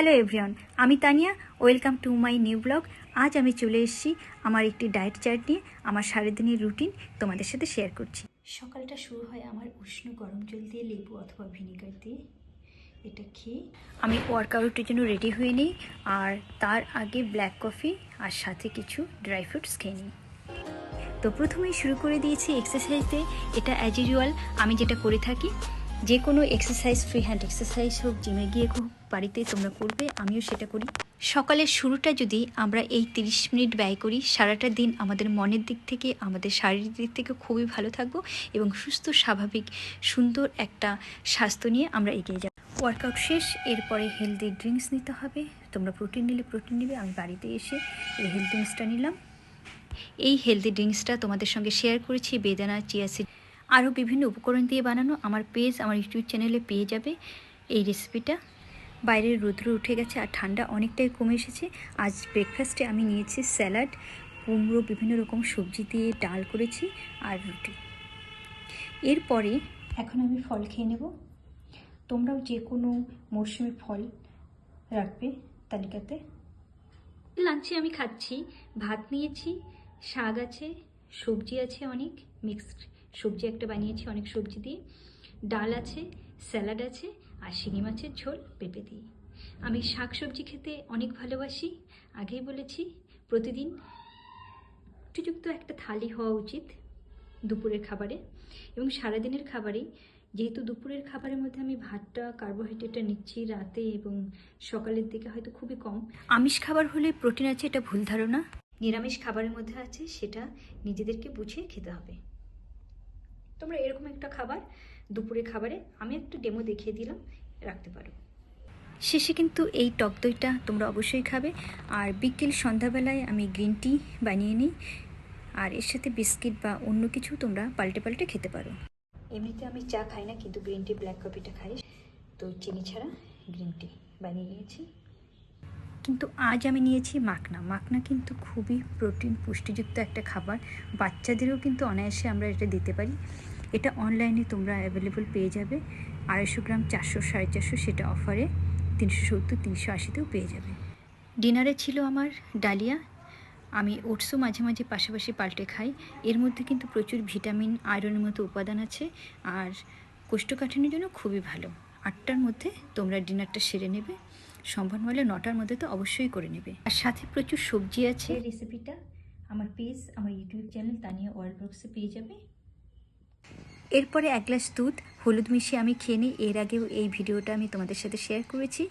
Hello everyone, আমি Tania. Welcome to my new blog. আজ আমি চলে এসেছি আমার একটি ডায়েট চার্ট নিয়ে। আমার সারাদিনের রুটিন তোমাদের সাথে শেয়ার করছি। সকালটা শুরু হয় আমার উষ্ণ গরম জল দিয়ে, লেবু অথবা ভিনেগার দিয়ে। এটা খেয়ে আমি ওয়ার্কআউটের জন্য রেডি হয়ে নিই, আর তার আগে ব্ল্যাক কফি আর সাথে কিছু ড্রাই ফ্রুটস খেয়ে নিই। তো প্রথমেই শুরু করে দিয়েছি এক্সারসাইজ দিয়ে। এটা অ্যাজ ইউজুয়াল আমি যেটা করে থাকি, যে কোনো এক্সারসাইজ, ফ্রি হ্যান্ড এক্সারসাইজ হোক, জিমে গিয়ে হোক, বাড়িতে তোমরা করবে, আমিও সেটা করি। সকালের শুরুটা যদি আমরা এই 30 মিনিট ব্যয় করি, সারাটা দিন আমাদের মনের দিক থেকে, আমাদের শারীরিক দিক থেকে খুবই ভালো থাকবো এবং সুস্থ, স্বাভাবিক, সুন্দর একটা স্বাস্থ্য নিয়ে আমরা এগিয়ে যাব। ওয়ার্কআউট শেষ, এরপরে হেলদি ড্রিঙ্কস নিতে হবে। তোমরা প্রোটিন নিলে প্রোটিন নিবে, আমি বাড়িতে এসে এই হেলথ ড্রিঙ্কসটা নিলাম। এই হেলদি ড্রিঙ্কসটা তোমাদের সঙ্গে শেয়ার করেছি বেদানা, চিয়া সিড, আরও বিভিন্ন উপকরণ দিয়ে বানানো। আমার ইউটিউব চ্যানেলে পেয়ে যাবে এই রেসিপিটা। বাইরের রৌদ্র উঠে গেছে আর ঠান্ডা অনেকটাই কমে এসেছে। আজ ব্রেকফাস্টে আমি নিয়েছি স্যালাড, কুমড়ো, বিভিন্ন রকম সবজি দিয়ে ডাল করেছি আর রুটি। এরপরে এখন আমি ফল খেয়ে নেব। তোমরাও যে কোনো মরশুমি ফল রাখবে তালিকাতে। লাঞ্চে আমি খাচ্ছি, ভাত নিয়েছি, শাক আছে, সবজি আছে, অনেক মিক্সড সবজি একটা বানিয়েছি অনেক সবজি দিয়ে, ডাল আছে, স্যালাড আছে আর শিঙি মাছের ঝোল পেঁপে দিয়ে। আমি শাক সবজি খেতে অনেক ভালোবাসি, আগেই বলেছি। প্রতিদিন উপযুক্ত একটা থালি হওয়া উচিত দুপুরের খাবারে এবং সারাদিনের খাবারেই। যেহেতু দুপুরের খাবারের মধ্যে আমি ভাতটা, কার্বোহাইড্রেটটা নিচ্ছি রাতে এবং সকালের দিকে হয়তো খুবই কম। আমিষ খাবার হলে প্রোটিন আছে, এটা ভুল ধারণা। নিরামিষ খাবারের মধ্যে আছে, সেটা নিজেদেরকে বুঝিয়ে খেতে হবে। তোমরা এরকম একটা খাবার দুপুরের খাবারে, আমি একটা ডেমো দেখিয়ে দিলাম, রাখতে পারো। শেষে কিন্তু এই টক দইটা তোমরা অবশ্যই খাবে। আর বিকেল সন্ধ্যাবেলায় আমি গ্রিন টি বানিয়ে নিই, আর এর সাথে বিস্কিট বা অন্য কিছু তোমরা পাল্টে পাল্টে খেতে পারো। এমনিতে আমি চা খাই না, কিন্তু গ্রিন টি, ব্ল্যাক কফিটা খাই, তো চিনি ছাড়া গ্রিন টি বানিয়ে নিয়েছি। কিন্তু আজ আমি নিয়েছি মাখনা। মাখনা কিন্তু খুবই প্রোটিন পুষ্টিযুক্ত একটা খাবার, বাচ্চাদেরও কিন্তু অনায়াসে আমরা এটা দিতে পারি। এটা অনলাইনে তোমরা অ্যাভেলেবল পেয়ে যাবে। 250 গ্রাম 400, 450, সেটা অফারে 370, 380তেও পেয়ে যাবে। ডিনারে ছিল আমার ডালিয়া। আমি ওটসও মাঝে মাঝে পাশাপাশি পাল্টে খাই। এর মধ্যে কিন্তু প্রচুর ভিটামিন, আয়রনের মতো উপাদান আছে, আর কোষ্ঠকাঠিন্যের জন্য খুবই ভালো। 8টার মধ্যে তোমরা ডিনারটা সেরে নেবে, সম্ভব হলে 9টার মধ্যে তো অবশ্যই করে নেবে। আর সাথে প্রচুর সবজি আছে। এই রেসিপিটা আমার আমার ইউটিউব চ্যানেল তানিয়া ওয়ার্ল্ড ব্লগসে পেয়ে যাবে। এরপরে 1 গ্লাস দুধ, হলুদ মিশিয়ে আমি খেয়ে নিই। এর আগেও এই ভিডিওটা আমি তোমাদের সাথে শেয়ার করেছি।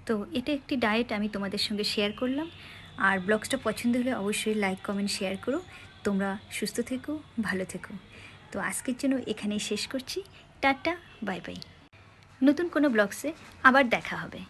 তো এটা একটি ডায়েট আমি তোমাদের সঙ্গে শেয়ার করলাম। আর ব্লগসটা পছন্দ হলে অবশ্যই লাইক, কমেন্ট, শেয়ার করো। তোমরা সুস্থ থেকো, ভালো থেকো। তো আজকের জন্য এখানেই শেষ করছি। Tata, bye bye. নতুন কোনো ব্লগসে আবার দেখা হবে।